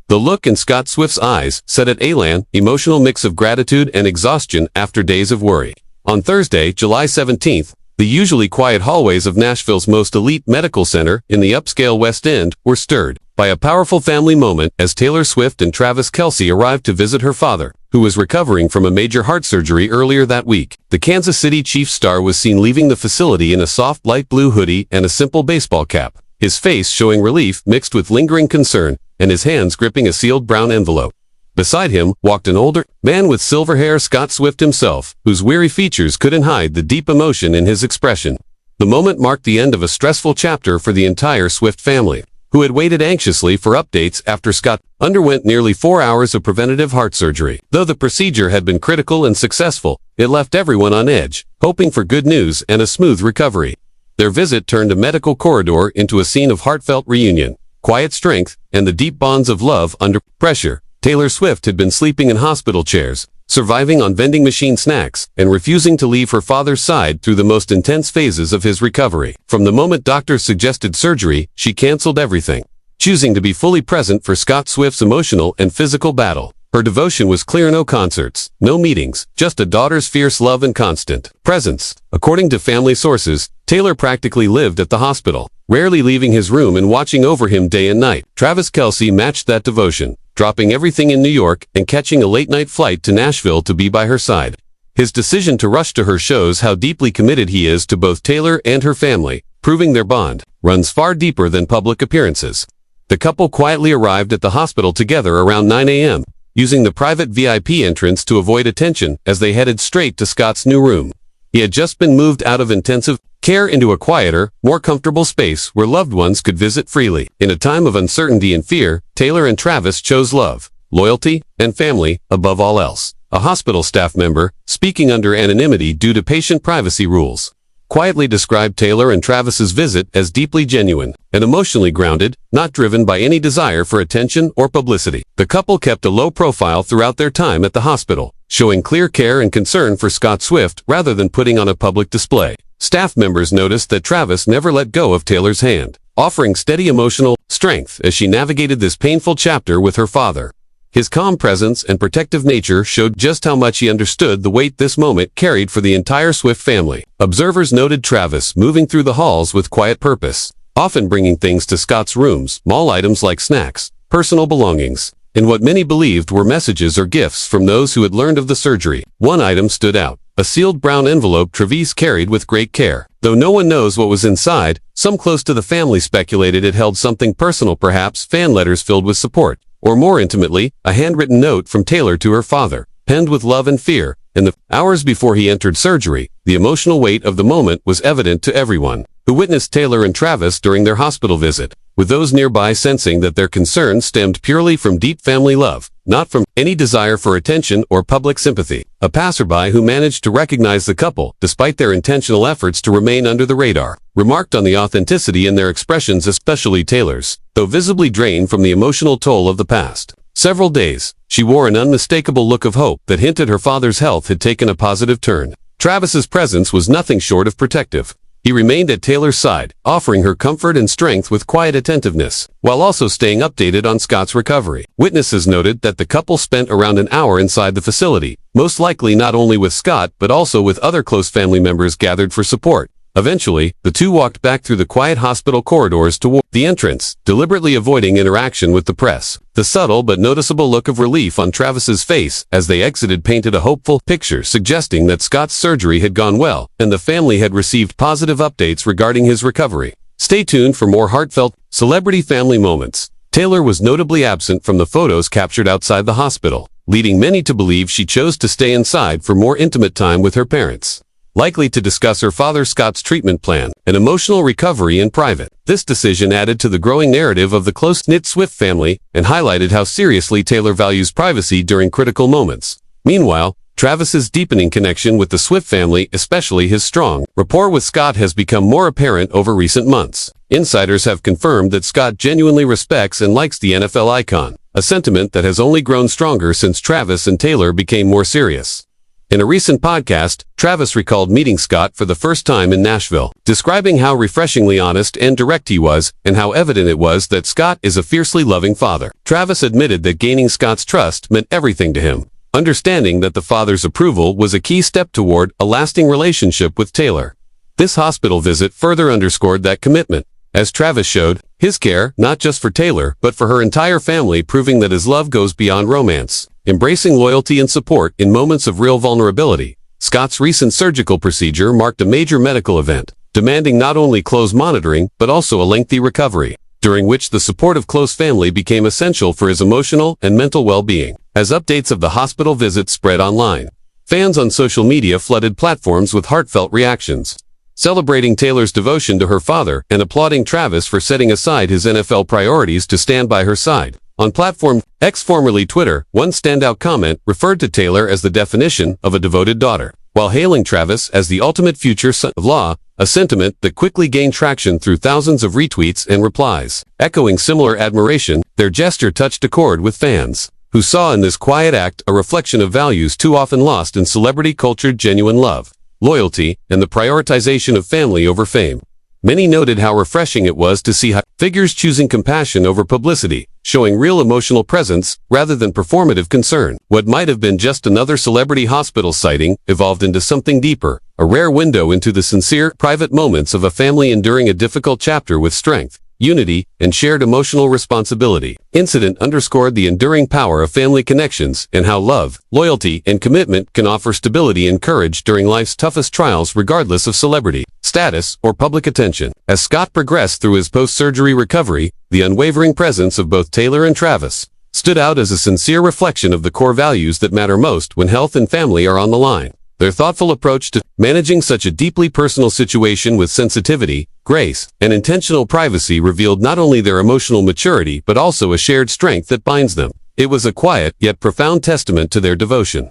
The look in Scott Swift's eyes said it an emotional mix of gratitude and exhaustion after days of worry. On Thursday, July 17th, the usually quiet hallways of Nashville's most elite medical center in the upscale West End were stirred by a powerful family moment as Taylor Swift and Travis Kelce arrived to visit her father, who was recovering from a major heart surgery earlier that week. The Kansas City Chiefs star was seen leaving the facility in a soft light blue hoodie and a simple baseball cap, his face showing relief mixed with lingering concern, and his hands gripping a sealed brown envelope. Beside him walked an older man with silver hair, Scott Swift himself, whose weary features couldn't hide the deep emotion in his expression. The moment marked the end of a stressful chapter for the entire Swift family, who had waited anxiously for updates after Scott underwent nearly 4 hours of preventative heart surgery. Though the procedure had been critical and successful, it left everyone on edge, hoping for good news and a smooth recovery. Their visit turned a medical corridor into a scene of heartfelt reunion, quiet strength, and the deep bonds of love under pressure. Taylor Swift had been sleeping in hospital chairs, surviving on vending machine snacks, and refusing to leave her father's side through the most intense phases of his recovery. From the moment doctors suggested surgery, she canceled everything, choosing to be fully present for Scott Swift's emotional and physical battle. Her devotion was clear: no concerts, no meetings, just a daughter's fierce love and constant presence. According to family sources, Taylor practically lived at the hospital, rarely leaving his room and watching over him day and night. Travis Kelce matched that devotion, dropping everything in New York and catching a late-night flight to Nashville to be by her side. His decision to rush to her shows how deeply committed he is to both Taylor and her family, proving their bond runs far deeper than public appearances. The couple quietly arrived at the hospital together around 9 a.m., using the private VIP entrance to avoid attention as they headed straight to Scott's new room. He had just been moved out of intensive care into a quieter, more comfortable space where loved ones could visit freely. In a time of uncertainty and fear, Taylor and Travis chose love, loyalty, and family above all else. A hospital staff member, speaking under anonymity due to patient privacy rules, quietly described Taylor and Travis's visit as deeply genuine and emotionally grounded, not driven by any desire for attention or publicity. The couple kept a low profile throughout their time at the hospital, showing clear care and concern for Scott Swift rather than putting on a public display. Staff members noticed that Travis never let go of Taylor's hand, offering steady emotional strength as she navigated this painful chapter with her father. His calm presence and protective nature showed just how much he understood the weight this moment carried for the entire Swift family. Observers noted Travis moving through the halls with quiet purpose, often bringing things to Scott's rooms, small items like snacks, personal belongings, and what many believed were messages or gifts from those who had learned of the surgery. One item stood out: a sealed brown envelope Travis carried with great care. Though no one knows what was inside, some close to the family speculated it held something personal, perhaps fan letters filled with support, or more intimately, a handwritten note from Taylor to her father, penned with love and fear. In the hours before he entered surgery, the emotional weight of the moment was evident to everyone who witnessed Taylor and Travis during their hospital visit, with those nearby sensing that their concerns stemmed purely from deep family love, not from any desire for attention or public sympathy. A passerby who managed to recognize the couple, despite their intentional efforts to remain under the radar, remarked on the authenticity in their expressions, especially Taylor's, though visibly drained from the emotional toll of the past several days. She wore an unmistakable look of hope that hinted her father's health had taken a positive turn. Travis's presence was nothing short of protective. He remained at Taylor's side, offering her comfort and strength with quiet attentiveness, while also staying updated on Scott's recovery. Witnesses noted that the couple spent around an hour inside the facility, most likely not only with Scott but also with other close family members gathered for support. Eventually, the two walked back through the quiet hospital corridors toward the entrance, deliberately avoiding interaction with the press. The subtle but noticeable look of relief on Travis's face as they exited painted a hopeful picture, suggesting that Scott's surgery had gone well and the family had received positive updates regarding his recovery. Stay tuned for more heartfelt celebrity family moments. Taylor was notably absent from the photos captured outside the hospital, leading many to believe she chose to stay inside for more intimate time with her parents, likely to discuss her father Scott's treatment plan and emotional recovery in private. This decision added to the growing narrative of the close-knit Swift family and highlighted how seriously Taylor values privacy during critical moments. Meanwhile, Travis's deepening connection with the Swift family, especially his strong rapport with Scott, has become more apparent over recent months. Insiders have confirmed that Scott genuinely respects and likes the NFL icon, a sentiment that has only grown stronger since Travis and Taylor became more serious. In a recent podcast, Travis recalled meeting Scott for the first time in Nashville, describing how refreshingly honest and direct he was, and how evident it was that Scott is a fiercely loving father. Travis admitted that gaining Scott's trust meant everything to him, understanding that the father's approval was a key step toward a lasting relationship with Taylor. This hospital visit further underscored that commitment, as Travis showed his care not just for Taylor but for her entire family, proving that his love goes beyond romance, embracing loyalty and support in moments of real vulnerability. Scott's recent surgical procedure marked a major medical event, demanding not only close monitoring but also a lengthy recovery, during which the support of close family became essential for his emotional and mental well-being. As updates of the hospital visit spread online, fans on social media flooded platforms with heartfelt reactions, celebrating Taylor's devotion to her father and applauding Travis for setting aside his NFL priorities to stand by her side. On platform X, formerly Twitter, one standout comment referred to Taylor as the definition of a devoted daughter, while hailing Travis as the ultimate future son-in-law, a sentiment that quickly gained traction through thousands of retweets and replies. Echoing similar admiration, their gesture touched a chord with fans, who saw in this quiet act a reflection of values too often lost in celebrity-cultured: genuine love, loyalty, and the prioritization of family over fame. Many noted how refreshing it was to see figures choosing compassion over publicity, showing real emotional presence rather than performative concern. What might have been just another celebrity hospital sighting evolved into something deeper, a rare window into the sincere, private moments of a family enduring a difficult chapter with strength, unity, and shared emotional responsibility. Incident underscored the enduring power of family connections and how love, loyalty, and commitment can offer stability and courage during life's toughest trials, regardless of celebrity, status, or public attention. As Scott progressed through his post-surgery recovery, the unwavering presence of both Taylor and Travis stood out as a sincere reflection of the core values that matter most when health and family are on the line. Their thoughtful approach to managing such a deeply personal situation with sensitivity, grace, and intentional privacy revealed not only their emotional maturity but also a shared strength that binds them. It was a quiet yet profound testament to their devotion.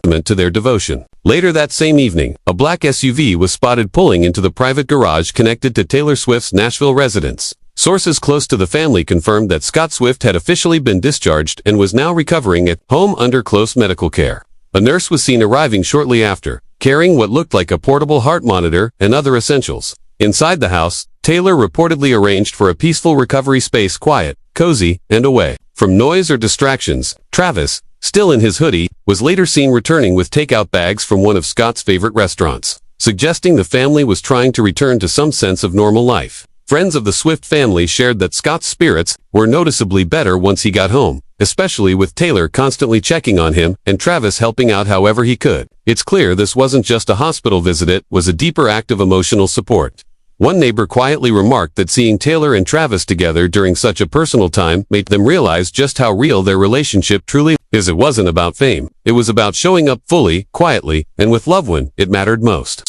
Later that same evening, a black SUV was spotted pulling into the private garage connected to Taylor Swift's Nashville residence. Sources close to the family confirmed that Scott Swift had officially been discharged and was now recovering at home under close medical care. A nurse was seen arriving shortly after, carrying what looked like a portable heart monitor and other essentials. Inside the house, Taylor reportedly arranged for a peaceful recovery space, quiet, cozy, and away from noise or distractions. Travis, still in his hoodie, was later seen returning with takeout bags from one of Scott's favorite restaurants, suggesting the family was trying to return to some sense of normal life. Friends of the Swift family shared that Scott's spirits were noticeably better once he got home, especially with Taylor constantly checking on him and Travis helping out however he could. It's clear this wasn't just a hospital visit, it was a deeper act of emotional support. One neighbor quietly remarked that seeing Taylor and Travis together during such a personal time made them realize just how real their relationship truly is. It wasn't about fame. It was about showing up fully, quietly, and with loved one it mattered most.